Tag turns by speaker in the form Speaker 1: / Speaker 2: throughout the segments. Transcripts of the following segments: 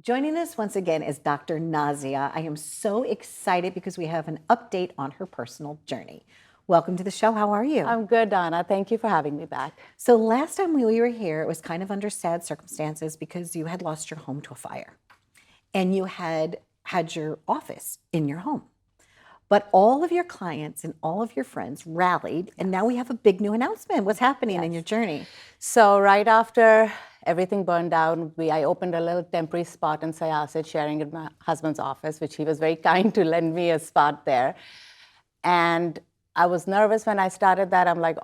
Speaker 1: Joining us once again is Dr. Nazia. I am so excited because we have an update on her personal journey. Welcome to the show. How are you?
Speaker 2: I'm good, Donna. Thank you for having me back.
Speaker 1: So last time we were here, it was kind of under sad circumstances because you had lost your home to a fire and you had your office in your home. But all of your clients and all of your friends rallied, and now we have a big new announcement. What's happening in your journey?
Speaker 2: So right after everything burned down, I opened a little temporary spot in Syosset, sharing in my husband's office, which he was very kind to lend me a spot there. And I was nervous when I started that. I'm like,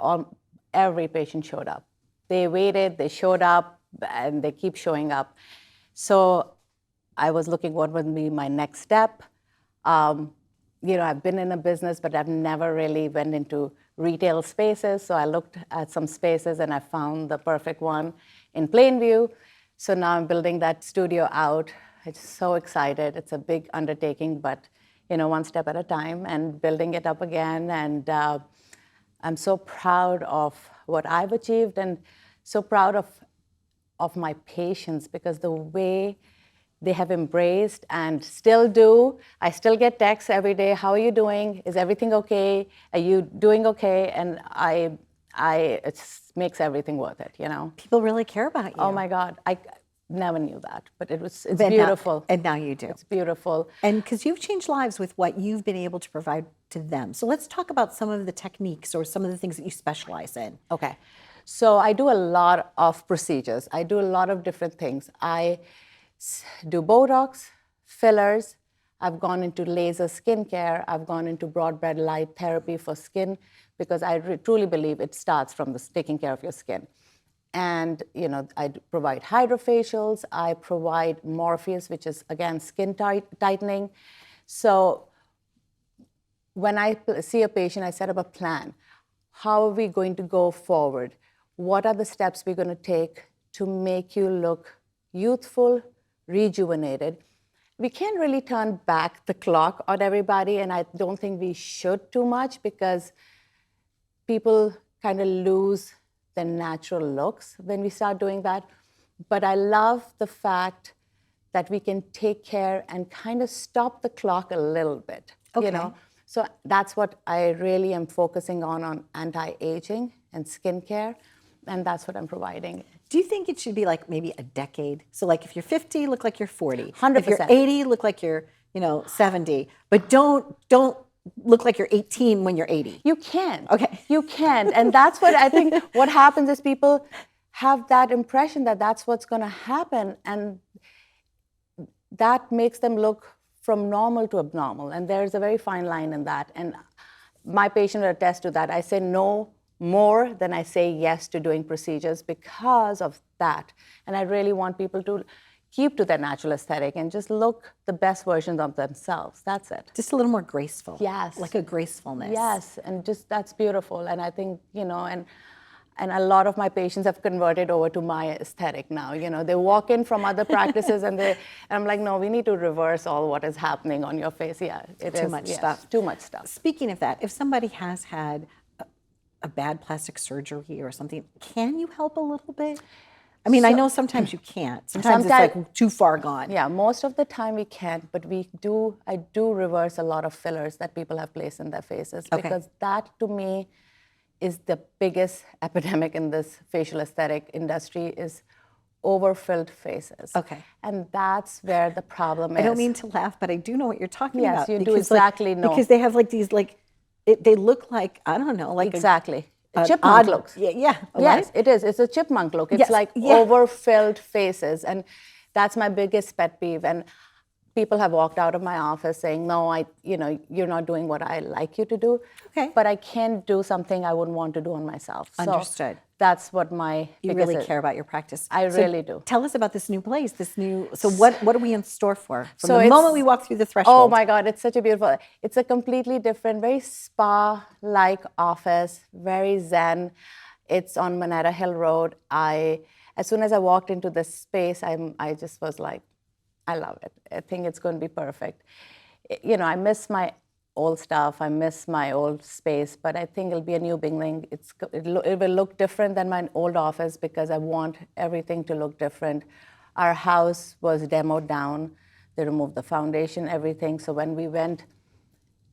Speaker 2: every patient showed up. They waited, they showed up, and they keep showing up. So I was looking what would be my next step. I've been in a business, but I've never really went into retail spaces. So I looked at some spaces and I found the perfect one in Plainview. So now I'm building that studio out. I'm so excited. It's a big undertaking, but one step at a time and building it up again. And I'm so proud of what I've achieved and so proud of my patients because the way they have embraced and still do. I still get texts every day. How are you doing? Is everything okay? Are you doing okay? And it makes everything worth it,
Speaker 1: People really care about you.
Speaker 2: Oh my God, I never knew that, but it's beautiful.
Speaker 1: And now you do.
Speaker 2: It's beautiful.
Speaker 1: And because you've changed lives with what you've been able to provide to them. So let's talk about some of the techniques or some of the things that you specialize in.
Speaker 2: Okay. So I do a lot of procedures. I do a lot of different things. I do Botox, fillers. I've gone into laser skincare. I've gone into broad-band light therapy for skin because I truly believe it starts from taking care of your skin. And I provide hydrofacials. I provide Morpheus, which is again skin tightening. So when I see a patient, I set up a plan. How are we going to go forward? What are the steps we're going to take to make you look youthful, rejuvenated? We can't really turn back the clock on everybody, and I don't think we should too much because people kind of lose their natural looks when we start doing that. But I love the fact that we can take care and kind of stop the clock a little bit, So that's what I really am focusing on anti-aging and skincare, and that's what I'm providing.
Speaker 1: Do you think it should be like maybe a decade? So like if you're 50, look like you're 40.
Speaker 2: 100%.
Speaker 1: If you're 80, look like you're, 70. But don't look like you're 18 when you're 80.
Speaker 2: You can.
Speaker 1: Okay.
Speaker 2: You can. And that's what I think what happens is people have that impression that that's what's going to happen. And that makes them look from normal to abnormal. And there's a very fine line in that. And my patient will attest to that. I say no more than I say yes to doing procedures because of that. And I really want people to keep to their natural aesthetic and just look the best versions of themselves. That's it.
Speaker 1: Just a little more graceful.
Speaker 2: Yes.
Speaker 1: Like a gracefulness.
Speaker 2: Yes, and just that's beautiful. And I think, and a lot of my patients have converted over to my aesthetic now. They walk in from other practices and I'm like, no, we need to reverse all what is happening on your face. Yeah, it is.
Speaker 1: Too much stuff.
Speaker 2: Too much stuff.
Speaker 1: Speaking of that, if somebody has had a bad plastic surgery or something, can you help a little bit? I mean, I know sometimes you can't. Sometimes it's like too far gone.
Speaker 2: Yeah, most of the time we can't, but I do reverse a lot of fillers that people have placed in their faces because that to me is the biggest epidemic in this facial aesthetic industry is overfilled faces.
Speaker 1: Okay.
Speaker 2: And that's where the problem is.
Speaker 1: I don't mean to laugh, but I do know what you're talking about.
Speaker 2: Yes, you do exactly know.
Speaker 1: Because they have like these they look like, I don't know, like
Speaker 2: exactly. A chipmunk look.
Speaker 1: Yeah.
Speaker 2: Yes, it is. It's a chipmunk look. It's like overfilled faces. And that's my biggest pet peeve. And people have walked out of my office saying, no, you're not doing what I like you to do.
Speaker 1: Okay.
Speaker 2: But I can't do something I wouldn't want to do on myself.
Speaker 1: Understood.
Speaker 2: So that's what my
Speaker 1: You really care about your practice.
Speaker 2: I really do.
Speaker 1: Tell us about this new place, so what are we in store for? From
Speaker 2: So
Speaker 1: the moment we walk through the threshold.
Speaker 2: Oh my God, it's such a beautiful, it's a completely different, very spa-like office, very zen. It's on Moneta Hill Road. As soon as I walked into this space, I just was like, I love it. I think it's going to be perfect. I miss my old stuff. I miss my old space, but I think it'll be a new beginning. It will look different than my old office because I want everything to look different. Our house was demoed down. They removed the foundation, everything. So when we went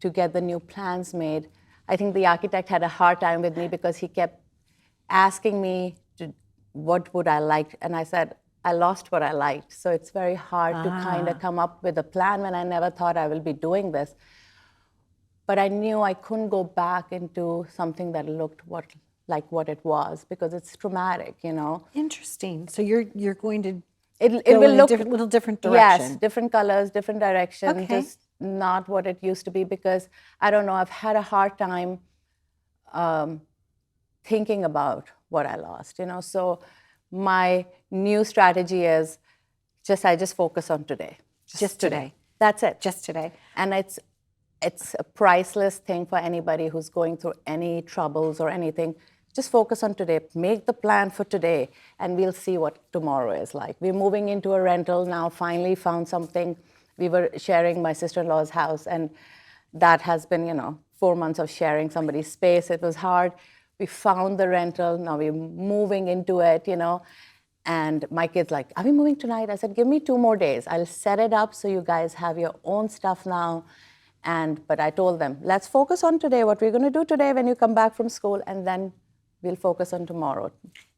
Speaker 2: to get the new plans made, I think the architect had a hard time with me because he kept asking me what would I like, and I said, I lost what I liked. So it's very hard to kind of come up with a plan when I never thought I will be doing this. But I knew I couldn't go back into something that looked like what it was because it's traumatic, you know.
Speaker 1: Interesting. So you're going to
Speaker 2: It
Speaker 1: go
Speaker 2: will
Speaker 1: in
Speaker 2: look
Speaker 1: a little different direction.
Speaker 2: Yes, different colors, different direction,
Speaker 1: Okay.
Speaker 2: just not what it used to be because I don't know. I've had a hard time thinking about what I lost, you know. So my new strategy is I just focus on today.
Speaker 1: Just today.
Speaker 2: That's it.
Speaker 1: Just today.
Speaker 2: And it's a priceless thing for anybody who's going through any troubles or anything. Just focus on today. Make the plan for today, and we'll see what tomorrow is like. We're moving into a rental now, finally found something. We were sharing my sister-in-law's house, and that has been, 4 months of sharing somebody's space. It was hard. We found the rental. Now we're moving into it, And my kid's like, are we moving tonight? I said, give me 2 more days. I'll set it up so you guys have your own stuff now. But I told them, let's focus on today, what we're going to do today when you come back from school, and then we'll focus on tomorrow.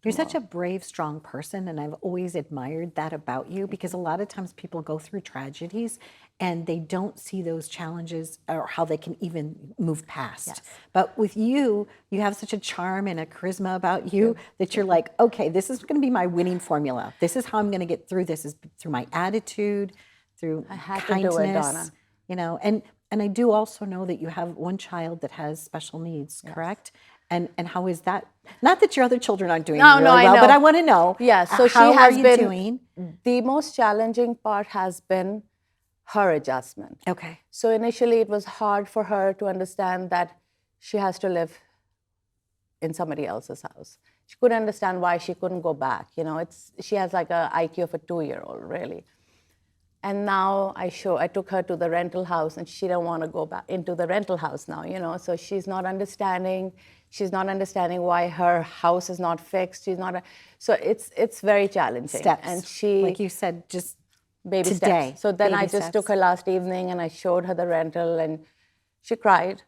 Speaker 1: You're such a brave, strong person, and I've always admired that about you because a lot of times people go through tragedies and they don't see those challenges or how they can even move past.
Speaker 2: Yes.
Speaker 1: But with you, you have such a charm and a charisma about you that you're like, okay, this is going to be my winning formula. This is how I'm going to get through this, is through my attitude, through kindness.
Speaker 2: To do it, Donna.
Speaker 1: And I do also know that you have one child that has special needs, correct? And how is that? Not that your other children aren't doing really well,
Speaker 2: I know.
Speaker 1: but I want to know.
Speaker 2: Yeah, so
Speaker 1: how
Speaker 2: she has
Speaker 1: are you
Speaker 2: been
Speaker 1: doing?
Speaker 2: The most challenging part has been her adjustment.
Speaker 1: Okay.
Speaker 2: So initially it was hard for her to understand that she has to live in somebody else's house. She couldn't understand why she couldn't go back. She has like an IQ of a 2-year-old, really. And now I took her to the rental house, and she don't want to go back into the rental house now, So she's not understanding. She's not understanding why her house is not fixed. So it's very challenging.
Speaker 1: Steps.
Speaker 2: And she,
Speaker 1: like you said, just
Speaker 2: baby
Speaker 1: today.
Speaker 2: steps. So then
Speaker 1: baby
Speaker 2: I just
Speaker 1: steps.
Speaker 2: took her last evening, and I showed her the rental, and she cried.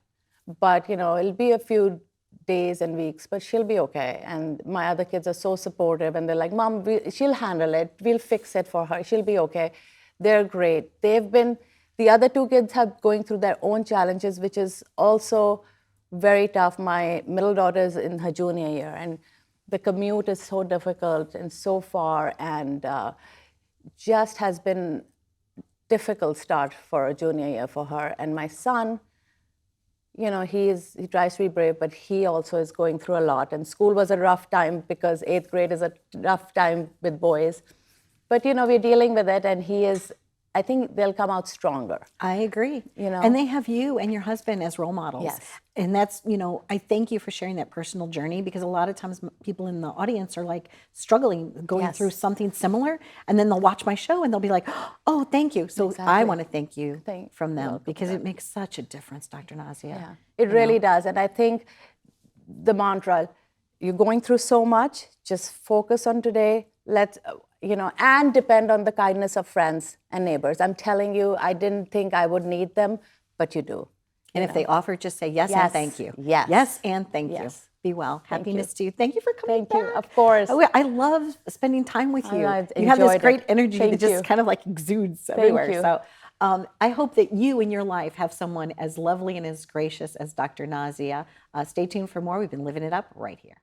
Speaker 2: But, it'll be a few days and weeks, but she'll be okay. And my other kids are so supportive, and they're like, Mom, she'll handle it. We'll fix it for her. She'll be okay. They're great. The other 2 kids have going through their own challenges, which is also very tough. My middle daughter is in her junior year, and the commute is so difficult and so far, and just has been difficult start for a junior year for her. And my son, he tries to be brave, but he also is going through a lot. And school was a rough time because 8th grade is a rough time with boys. But, we're dealing with it, and I think they'll come out stronger.
Speaker 1: I agree. And they have you and your husband as role models.
Speaker 2: Yes.
Speaker 1: And that's, I thank you for sharing that personal journey, because a lot of times people in the audience are like struggling, going through something similar, and then they'll watch my show and they'll be like, oh, thank you. So I want to thank you from them, because it makes such a difference, Dr. Nazia.
Speaker 2: Yeah, it really does. And I think the mantra, you're going through so much, just focus on today. And depend on the kindness of friends and neighbors. I'm telling you, I didn't think I would need them, but you do.
Speaker 1: And if they offer, just say yes and thank you.
Speaker 2: Yes.
Speaker 1: Yes and thank you. Be well. Happiness to you. Thank you for coming back.
Speaker 2: Thank you, of course.
Speaker 1: I love spending time with you.
Speaker 2: I've
Speaker 1: You have this
Speaker 2: enjoyed
Speaker 1: great
Speaker 2: it.
Speaker 1: energy
Speaker 2: Thank
Speaker 1: that just
Speaker 2: you.
Speaker 1: kind of like exudes everywhere.
Speaker 2: you.
Speaker 1: So I hope that you in your life have someone as lovely and as gracious as Dr. Nazia. Stay tuned for more. We've been living it up right here.